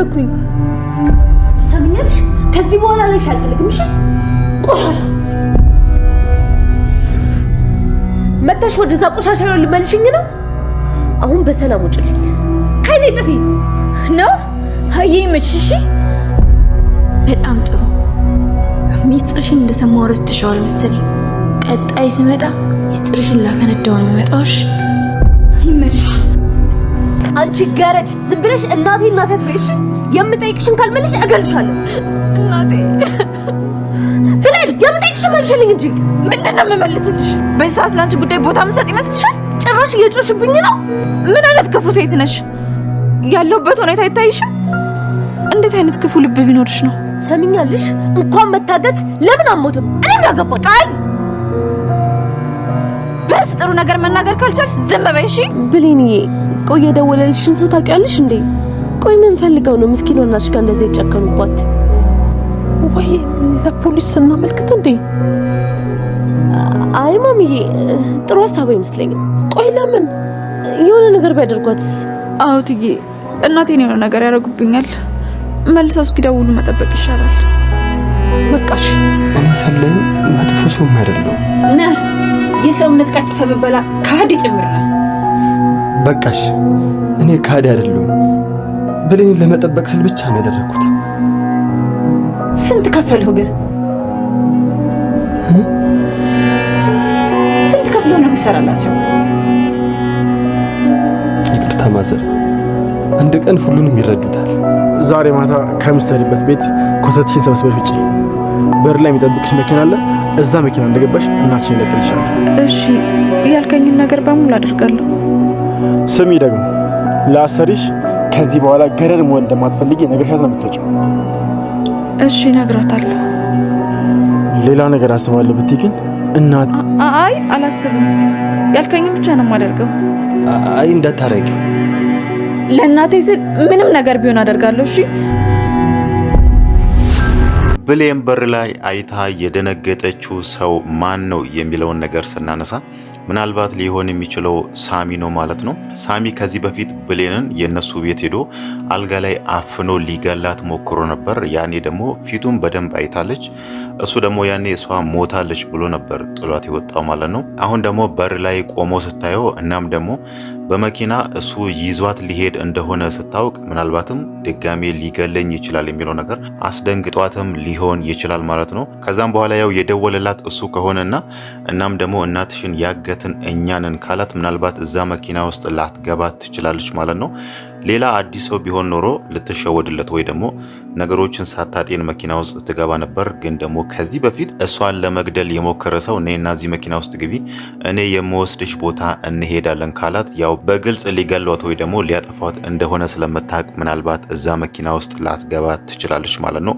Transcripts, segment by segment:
አደረኩኝ? ሰምኛለሽ? ከዚህ በኋላ ላይ አልፈልግም። እሺ ቆሻሻ መጣሽ ወደዛ ቆሻሻ ነው ልመልሽኝ ነው? አሁን በሰላም ውጭልኝ። ከኔ ጥፊ ነው ሀዬ መችሽ። በጣም ጥሩ ሚስጥርሽን እንደሰማው ረስተሻል መሰለኝ። ቀጣይ ስመጣ ሚስጥርሽን ላፈነዳው ነው የምመጣሽ። ይመሽ አንቺ ገረድ ዝም ብለሽ እናቴ አትበይሽ። የምጠይቅሽን ካልመለሽ እገልሻለሁ። እናቴ ብለን የምጠይቅሽን መልሽልኝ እንጂ ምንድነው የምመልስልሽ? በዚህ ሰዓት ላንቺ ጉዳይ ቦታ ምሰጥ ይመስልሻል? ጭራሽ እየጮሽብኝ ነው። ምን አይነት ክፉ ሴት ነሽ? ያለሁበት ሁኔታ አይታይሽም? እንዴት አይነት ክፉ ልብ ቢኖርሽ ነው? ሰሚኛለሽ? እንኳን መታገት ለምን አሞትም እኔም ያገባው ቃል በስ ጥሩ ነገር መናገር ካልቻልሽ ዝም በይ እሺ። ብሌንዬ ቆይ የደወለልሽን ሰው ታውቂያለሽ እንዴ? ቆይ ምን ፈልገው ነው ምስኪን ወናሽ ጋር እንደዚህ የጨከኑባት? ወይ ለፖሊስ እናመልክት እንዴ? አይ ማሚዬ ጥሩ ሀሳብ አይመስለኝም። ቆይ ለምን የሆነ ነገር ቢያደርጓትስ? አዎ ትዬ እናቴን የሆነ ነገር ያደርጉብኛል። መልሰው እስኪደውሉ መጠበቅ ይሻላል። በቃሽ። እኔ ሰለኝ መጥፎ ሰውም አይደለሁ ነህ። የሰው እምነት ቀጥፈ በበላ ካዲ ጭምር ነህ። በቃሽ። እኔ ካዲ አይደለሁም። ብሌን ለመጠበቅ ስል ብቻ ነው ያደረኩት። ስንት ከፈልሁ ግን? ስንት ከፍለው ነው የምትሰራላቸው? ይቅርታ ማዘር፣ አንድ ቀን ሁሉንም ይረዱታል። ዛሬ ማታ ከምትሰሪበት ቤት ኮተትሽን ሰብስበሽ ውጪ። በር ላይ የሚጠብቅሽ መኪና አለ። እዛ መኪና እንደገባሽ እናትሽን እነግርልሻለሁ። እሺ ያልከኝን ነገር በሙሉ አደርጋለሁ። ስሚ ደግሞ ለአሰሪሽ ከዚህ በኋላ ገረድ መሆን እንደማትፈልጊ ነግረሻት ነው የምትወጪው። እሺ እነግራታለሁ። ሌላ ነገር አስባለሁ ብትይ ግን እናት አይ አላስብም። ያልከኝን ብቻ ነው የማደርገው። አይ እንዳታረጊው። ለእናቴ ስል ምንም ነገር ቢሆን አደርጋለሁ። እሺ ብሌን በር ላይ አይታ የደነገጠችው ሰው ማን ነው የሚለውን ነገር ስናነሳ ምናልባት ሊሆን የሚችለው ሳሚ ነው ማለት ነው። ሳሚ ከዚህ በፊት ብሌንን የነሱ ቤት ሄዶ አልጋ ላይ አፍኖ ሊገላት ሞክሮ ነበር። ያኔ ደግሞ ፊቱን በደንብ አይታለች። እሱ ደግሞ ያኔ እሷ ሞታለች ብሎ ነበር ጥሏት የወጣው ማለት ነው። አሁን ደግሞ በር ላይ ቆሞ ስታየው እናም ደግሞ በመኪና እሱ ይዟት ሊሄድ እንደሆነ ስታውቅ ምናልባትም ድጋሜ ሊገለኝ ይችላል የሚለው ነገር አስደንግጧትም ሊሆን ይችላል ማለት ነው። ከዛም በኋላ ያው የደወለላት እሱ ከሆነና እናም ደግሞ እናትሽን ያገትን እኛንን ካላት ምናልባት እዛ መኪና ውስጥ ላትገባት ትችላለች ማለት ነው። ሌላ አዲስ ሰው ቢሆን ኖሮ ልትሸወድለት ወይ ደግሞ ነገሮችን ሳታጤን መኪና ውስጥ ትገባ ነበር። ግን ደግሞ ከዚህ በፊት እሷን ለመግደል የሞከረ ሰው እኔና እዚህ መኪና ውስጥ ግቢ፣ እኔ የምወስድሽ ቦታ እንሄዳለን ካላት ያው በግልጽ ሊገሏት ወይ ደግሞ ሊያጠፏት እንደሆነ ስለምታውቅ ምናልባት እዛ መኪና ውስጥ ላትገባ ትችላለች ማለት ነው።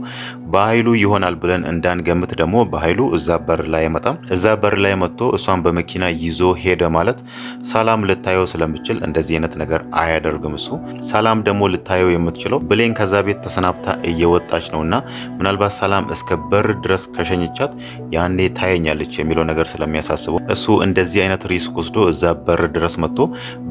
በኃይሉ ይሆናል ብለን እንዳንገምት ደግሞ በኃይሉ እዛ በር ላይ አይመጣም። እዛ በር ላይ መጥቶ እሷን በመኪና ይዞ ሄደ ማለት ሰላም ልታየው ስለምችል እንደዚህ አይነት ነገር አያደርግም እሱ። ሰላም ደግሞ ልታየው የምትችለው ብሌን ከዛ ቤት ተሰናብታ እየወጣች ነውና ምናልባት ሰላም እስከ በር ድረስ ከሸኘቻት ያኔ ታየኛለች የሚለው ነገር ስለሚያሳስበው እሱ እንደዚህ አይነት ሪስክ ወስዶ እዛ በር ድረስ መጥቶ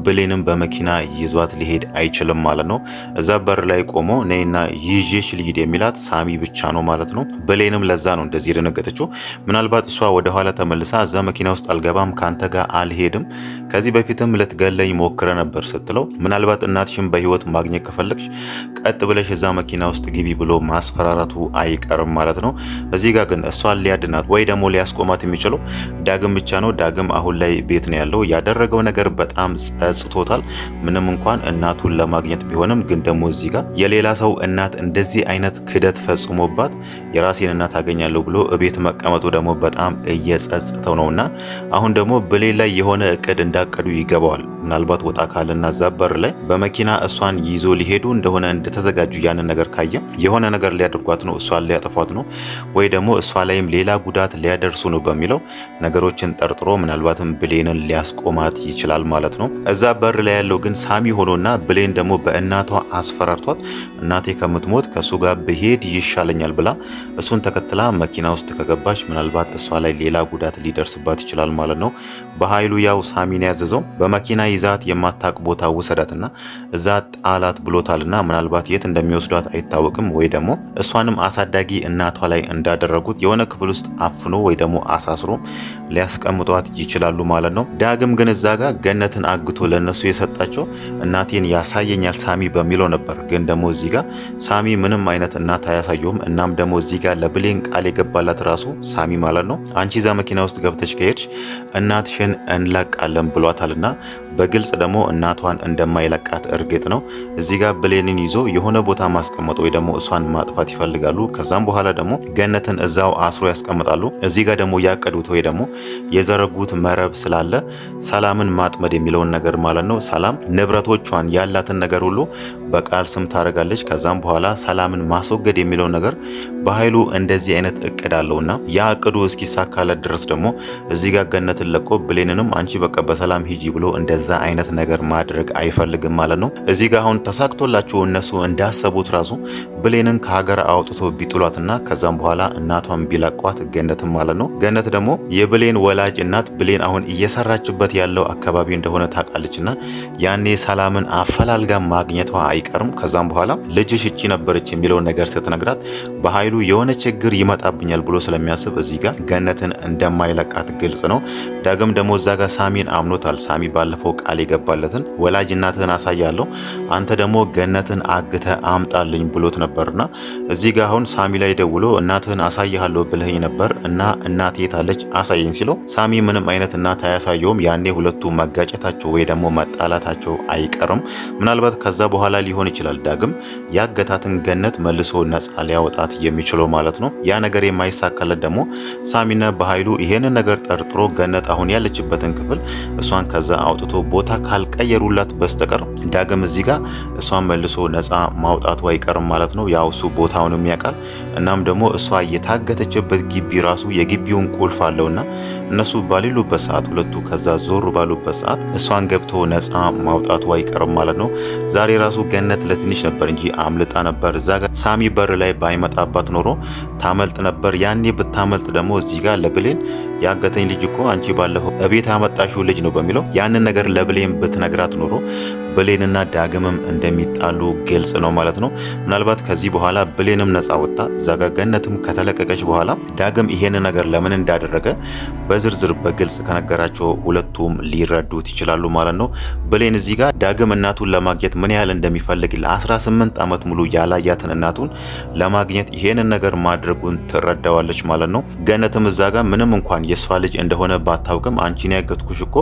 ብሌንም በመኪና ይዟት ሊሄድ አይችልም ማለት ነው። እዛ በር ላይ ቆሞ ነይና ይዤሽ ልሂድ የሚላት ሳሚ ብቻ ነው ማለት ነው። ብሌንም ለዛ ነው እንደዚህ የደነገጠችው። ምናልባት እሷ ወደ ኋላ ተመልሳ እዛ መኪና ውስጥ አልገባም፣ ካንተ ጋር አልሄድም፣ ከዚህ በፊትም ልትገለኝ ሞክረ ነበር ስትለው ምናልባት እናትሽን በህይወት ማግኘት ከፈለግሽ ቀጥ ብለሽ እዛ መኪና ውስጥ ግቢ ብሎ ማስፈራራቱ አይቀርም ማለት ነው። እዚህ ጋር ግን እሷን ሊያድናት ወይ ደግሞ ሊያስቆማት የሚችለው ዳግም ብቻ ነው። ዳግም አሁን ላይ ቤት ነው ያለው። ያደረገው ነገር በጣም ጸጽቶታል። ምንም እንኳን እናቱን ለማግኘት ቢሆንም ግን ደግሞ እዚህ ጋር የሌላ ሰው እናት እንደዚህ አይነት ክደት ፈጽሞባት የራሴን እናት አገኛለሁ ብሎ እቤት መቀመጡ ደግሞ በጣም እየጸጸተው ነውና አሁን ደግሞ ብሌን ላይ የሆነ እቅድ እንዳቀዱ ይገባዋል። ምናልባት ወጣ ካለና ዛበር ላይ በመኪና እሷን ይዞ ሊሄዱ እንደሆነ እንደተዘጋጁ ያንን ነገር ካየ የሆነ ነገር ሊያደርጓት ነው፣ እሷን ሊያጠፏት ነው ወይ ደግሞ እሷ ላይም ሌላ ጉዳት ሊያደርሱ ነው በሚለው ነገሮችን ጠርጥሮ ምናልባትም ብሌንን ሊያስቆማት ይችላል ማለት ነው። እዛ በር ላይ ያለው ግን ሳሚ ሆኖና ብሌን ደግሞ በእናቷ አስፈራርቷት እናቴ ከምትሞት ከሱ ጋር ብሄድ ይሻለኛል ይመስለኛል ብላ እሱን ተከትላ መኪና ውስጥ ከገባች ምናልባት እሷ ላይ ሌላ ጉዳት ሊደርስባት ይችላል ማለት ነው። በኃይሉ ያው ሳሚን ያዘዘው በመኪና ይዛት የማታቅ ቦታ ውሰዳትና እዛ ጣላት ብሎታልና ምናልባት የት እንደሚወስዷት አይታወቅም። ወይ ደግሞ እሷንም አሳዳጊ እናቷ ላይ እንዳደረጉት የሆነ ክፍል ውስጥ አፍኖ ወይ ደግሞ አሳስሮ ሊያስቀምጧት ይችላሉ ማለት ነው። ዳግም ግን እዛ ጋር ገነትን አግቶ ለነሱ የሰጣቸው እናቴን ያሳየኛል ሳሚ በሚለው ነበር። ግን ደግሞ እዚህ ጋር ሳሚ ምንም አይነት እናት አያሳየውም። እናም ደግሞ እዚህ ጋር ለብሌን ቃል የገባላት ራሱ ሳሚ ማለት ነው። አንቺ እዛ መኪና ውስጥ ገብተሽ ከሄድሽ እናትሽን እንለቃለን ብሏታልና በግልጽ ደግሞ እናቷን እንደማይለቃት እርግጥ ነው። እዚህ ጋር ብሌንን ይዞ የሆነ ቦታ ማስቀመጥ ወይ ደግሞ እሷን ማጥፋት ይፈልጋሉ። ከዛም በኋላ ደግሞ ገነትን እዛው አስሮ ያስቀምጣሉ። እዚህ ጋር ደግሞ ያቀዱት ወይ ደግሞ የዘረጉት መረብ ስላለ ሰላምን ማጥመድ የሚለውን ነገር ማለት ነው። ሰላም ንብረቶቿን ያላትን ነገር ሁሉ በቃል ስም ታደርጋለች። ከዛም በኋላ ሰላምን ማስወገድ የሚለው ነገር በኃይሉ እንደዚህ አይነት እቅድ አለውና ያ እቅዱ እስኪሳካለት ድረስ ደግሞ እዚህ ጋር ገነትን ለቆ ብሌንንም አንቺ በቃ በሰላም ሂጂ ብሎ እንደዛ አይነት ነገር ማድረግ አይፈልግም ማለት ነው። እዚህ ጋር አሁን ተሳክቶላቸው እነሱ እንዳሰቡት ራሱ ብሌንን ከሀገር አውጥቶ ቢጥሏትና ከዛም በኋላ እናቷን ቢለቋት ገነትን ማለት ነው። ገነት ደግሞ የብሌን ወላጅ እናት ብሌን አሁን እየሰራችበት ያለው አካባቢ እንደሆነ ታውቃለችና ያኔ ሰላምን አፈላልጋ ማግኘቷ አይቀርም። ከዛም በኋላ ልጅሽ እቺ ነበረች የሚለውን ነገር ስትነግራት በኃይሉ የሆነ ችግር ይመጣብኛል ብሎ ስለሚያስብ እዚህ ጋር ገነትን እንደማይለቃት ግልጽ ነው። ዳግም ደግሞ እዛ ጋር ሳሚን አምኖታል። ሳሚ ባለፈው ቃል የገባለትን ወላጅ እናትህን አሳያለሁ አንተ ደግሞ ገነትን አግተ አምጣልኝ ብሎት ነበርና እዚህ ጋር አሁን ሳሚ ላይ ደውሎ እናትህን አሳያለሁ ብለኸኝ ነበር እና እናት የታለች አሳየኝ ሲለው ሳሚ ምንም አይነት እናት አያሳየውም። ያኔ ሁለቱ መጋጨታቸው ወይ ደግሞ መጣላታቸው አይቀርም። ምናልባት ከዛ በኋላ ሊሆን ይችላል ዳግም ያገታትን ገነት መልሶ ነጻ ሊያወጣት የሚችለው ማለት ነው። ያ ነገር የማይሳካለት ደግሞ ሳሚና በኃይሉ ይሄንን ነገር ጠርጥሮ ገነት አሁን ያለችበትን ክፍል እሷን ከዛ አውጥቶ ቦታ ካልቀየሩላት በስተቀር ዳግም እዚህ ጋር እሷን መልሶ ነጻ ማውጣቱ አይቀርም ማለት ነው። ያው እሱ ቦታውንም ያውቃል። እናም ደግሞ እሷ የታገተችበት ግቢ ራሱ የግቢውን ቁልፍ አለውና እነሱ ባሌሉበት ሰዓት ሁለቱ ከዛ ዞር ባሉበት ሰዓት እሷን ገብቶ ነጻ ማውጣቱ አይቀርም ማለት ነው። ዛሬ ራሱ ገነት ለትንሽ ነበር እንጂ አምልጣ ነበር። እዛ ጋር ሳሚ በር ላይ ባይመጣባት ኖሮ ታመልጥ ነበር። ያኔ ብታመልጥ ደግሞ እዚህ ጋር ለብሌን ያገተኝ ልጅ እኮ አንቺ ባለፈው እቤት ያመጣሽው ልጅ ነው በሚለው ያንን ነገር ለብሌን ብትነግራት ኖሮ ብሌንና ዳግምም እንደሚጣሉ ግልጽ ነው ማለት ነው። ምናልባት ከዚህ በኋላ ብሌንም ነጻ ወጣ እዛ ጋር ገነትም ከተለቀቀች በኋላ ዳግም ይሄን ነገር ለምን እንዳደረገ በዝርዝር በግልጽ ከነገራቸው ሁለቱም ሊረዱት ይችላሉ ማለት ነው። ብሌን እዚህ ጋር ዳግም እናቱን ለማግኘት ምን ያህል እንደሚፈልግ ለ18 ዓመት ሙሉ ያላያትን እናቱን ለማግኘት ይሄንን ነገር ማድረጉን ትረዳዋለች ማለት ነው። ገነትም እዛ ጋር ምንም እንኳን የሷ ልጅ እንደሆነ ባታውቅም አንቺን ያገትኩሽ እኮ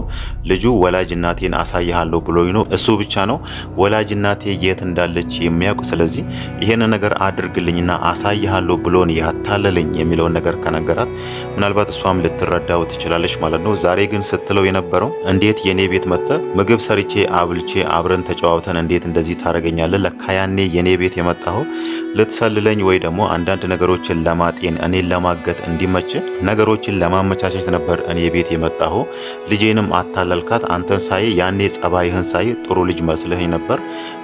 ልጁ ወላጅ እናቴን አሳይሃለሁ ብሎኝ ነው እሱ ብቻ ነው ወላጅ እናቴ የት እንዳለች የሚያውቅ። ስለዚህ ይሄን ነገር አድርግልኝና አሳይሃለሁ ብሎን ያታለለኝ የሚለውን ነገር ከነገራት ምናልባት እሷም ልትረዳው ትችላለች ማለት ነው። ዛሬ ግን ስትለው የነበረው እንዴት የኔ ቤት መጥተ ምግብ ሰርቼ አብልቼ አብረን ተጨዋውተን እንዴት እንደዚህ ታረገኛለህ? ለካ ያኔ የኔ ቤት የመጣው ልትሰልለኝ ወይ ደግሞ አንዳንድ ነገሮችን ለማጤን እኔን ለማገት እንዲመች ነገሮችን ለማመቻቸት ነበር እኔ ቤት የመጣው። ልጄንም አታለልካት። አንተን ሳይ ያኔ ጸባይህን ሳይ ጥሩ ልጅ መስለኝ ነበር።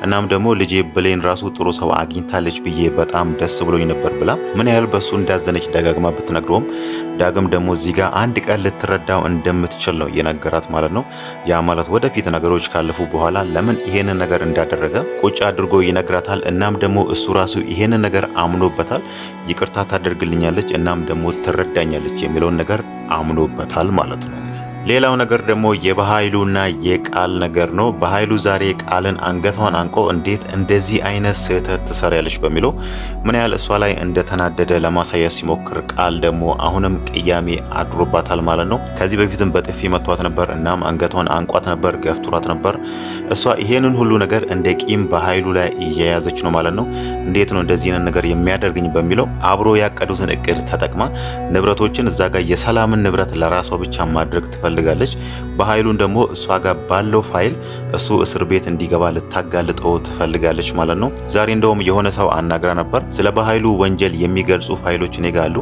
እናም ደግሞ ልጄ ብሌን ራሱ ጥሩ ሰው አግኝታለች ብዬ በጣም ደስ ብሎኝ ነበር ብላ ምን ያህል በሱ እንዳዘነች ደጋግማ ብትነግረውም ዳግም ደግሞ እዚህ ጋር አንድ ቀን ልትረዳው እንደምትችል ነው የነገራት ማለት ነው። ያ ማለት ወደፊት ነገሮች ካለፉ በኋላ ለምን ይሄንን ነገር እንዳደረገ ቁጭ አድርጎ ይነግራታል። እናም ደግሞ እሱ ራሱ ይሄንን ነገር አምኖበታል። ይቅርታ ታደርግልኛለች እናም ደግሞ ትረዳኛለች የሚለውን ነገር አምኖበታል ማለት ነው። ሌላው ነገር ደግሞ የበኃይሉና የቃል ነገር ነው። በኃይሉ ዛሬ ቃልን አንገቷን አንቆ እንዴት እንደዚህ አይነት ስህተት ትሰሪያለሽ በሚለው ምን ያህል እሷ ላይ እንደተናደደ ለማሳየት ሲሞክር ቃል ደግሞ አሁንም ቅያሜ አድሮባታል ማለት ነው። ከዚህ በፊትም በጥፊ መቷት ነበር። እናም አንገቷን አንቋት ነበር፣ ገፍትሯት ነበር። እሷ ይሄንን ሁሉ ነገር እንደ ቂም በኃይሉ ላይ እየያዘች ነው ማለት ነው። እንዴት ነው እንደዚህ አይነት ነገር የሚያደርግኝ በሚለው አብሮ ያቀዱትን እቅድ ተጠቅማ ንብረቶችን እዛ ጋር የሰላምን ንብረት ለራሷ ብቻ ማድረግ ትፈልጋለች ትፈልጋለች። በኃይሉን ደግሞ እሷ ጋር ባለው ፋይል እሱ እስር ቤት እንዲገባ ልታጋልጠው ትፈልጋለች ማለት ነው። ዛሬ እንደውም የሆነ ሰው አናግራ ነበር። ስለ በኃይሉ ወንጀል የሚገልጹ ፋይሎች እኔ ጋር አሉ፣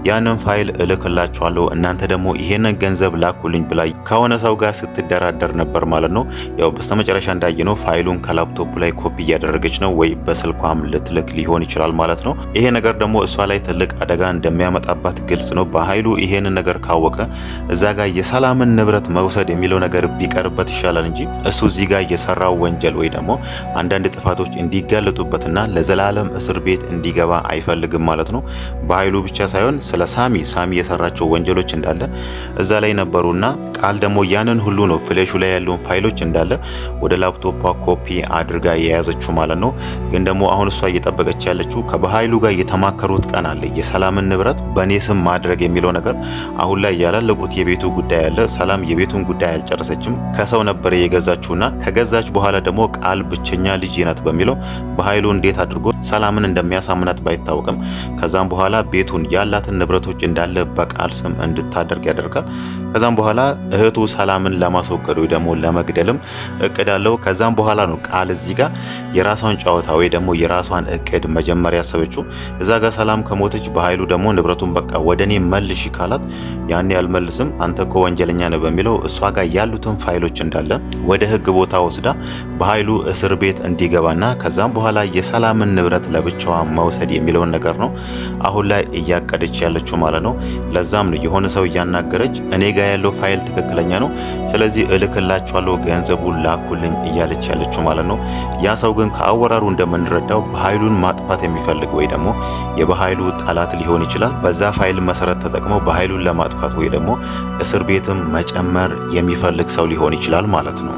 ያንን ፋይል እልክላችኋለሁ፣ እናንተ ደግሞ ይሄንን ገንዘብ ላኩልኝ ብላ ከሆነ ሰው ጋር ስትደራደር ነበር ማለት ነው። ያው በስተመጨረሻ እንዳየነው ፋይሉን ከላፕቶፕ ላይ ኮፒ እያደረገች ነው፣ ወይ በስልኳም ልትልክ ሊሆን ይችላል ማለት ነው። ይሄ ነገር ደግሞ እሷ ላይ ትልቅ አደጋ እንደሚያመጣባት ግልጽ ነው። በኃይሉ ይሄንን ነገር ካወቀ እዛ ጋር የሰላምን ንብረት መውሰድ የሚለው ነገር ቢቀርበት ይሻላል እንጂ እሱ እዚህ ጋር የሰራው ወንጀል ወይ ደግሞ አንዳንድ ጥፋቶች እንዲጋለጡበትና ለዘላለም እስር ቤት እንዲገባ አይፈልግም ማለት ነው። በኃይሉ ብቻ ሳይሆን ስለ ሳሚ የሰራቸው ወንጀሎች እንዳለ እዛ ላይ ነበሩና ቃል ደግሞ ያንን ሁሉ ነው ፍሌሹ ላይ ያለውን ፋይሎች እንዳለ ወደ ላፕቶፓ ኮፒ አድርጋ የያዘችው ማለት ነው። ግን ደግሞ አሁን እሷ እየጠበቀች ያለችው ከበኃይሉ ጋር የተማከሩት ቀን አለ የሰላምን ንብረት በኔ ስም ማድረግ የሚለው ነገር አሁን ላይ ያላለቁት የቤቱ ጉዳይ አለ። ሰላም የቤቱን ጉዳይ አልጨረሰችም። ከሰው ነበር የገዛችውና ከገዛች በኋላ ደግሞ ቃል ብቸኛ ልጅ ናት በሚለው በኃይሉ እንዴት አድርጎ ሰላምን እንደሚያሳምናት ባይታወቅም ከዛም በኋላ ቤቱን ያላትን ንብረቶች እንዳለ በቃል ስም እንድታደርግ ያደርጋል። ከዛም በኋላ እህቱ ሰላምን ለማስወገድ ወይ ደግሞ ለመግደልም እቅድ አለው። ከዛም በኋላ ነው ቃል እዚህ ጋር የራሷን ጨዋታ ወይ ደግሞ የራሷን እቅድ መጀመሪያ ያሰበችው። እዛ ጋር ሰላም ከሞተች በኃይሉ ደግሞ ንብረቱን በቃ ወደኔ መልሽ ካላት ያኔ አልመልስም አንተ እኮ ወንጀለኛ ነህ በሚለው እሷ ጋር ያሉትን ፋይሎች እንዳለ ወደ ህግ ቦታ ወስዳ በኃይሉ እስር ቤት እንዲገባና ከዛም በኋላ የሰላምን ንብረት ለብቻዋ መውሰድ የሚለውን ነገር ነው አሁን ላይ እያቀደች ያለችው ማለት ነው። ለዛም ነው የሆነ ሰው እያናገረች እኔ ጋር ያለው ፋይል ትክክለኛ ነው፣ ስለዚህ እልክላችኋለሁ ገንዘቡን ላኩልኝ እያለች ያለችው ማለት ነው። ያ ሰው ግን ከአወራሩ እንደምንረዳው በኃይሉን ማጥፋት የሚፈልግ ወይ ደግሞ የበኃይሉ ጠላት ሊሆን ይችላል። በዛ ፋይል መሰረት ተጠቅመው በኃይሉን ለማጥፋት ወይ ደግሞ እስር ቤትም መጨመር የሚፈልግ ሰው ሊሆን ይችላል ማለት ነው።